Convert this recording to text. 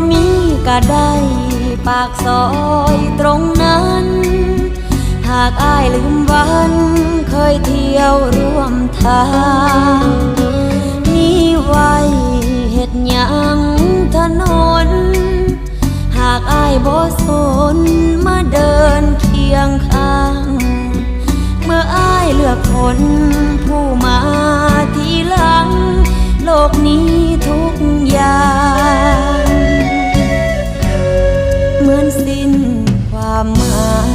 มีก็ได้ปากซอยตรงนั้นหากอ้ายลืมวันเคยเที่ยวร่วมทางมีไว้เฮ็ดหยังถนนหากอ้ายบ่สนมาเดินเคียงข้างเมื่ออ้ายเลือกคนผู้มาทีหลังโลกนี้ทุกอย่างเหมือนสิ้นความหมาย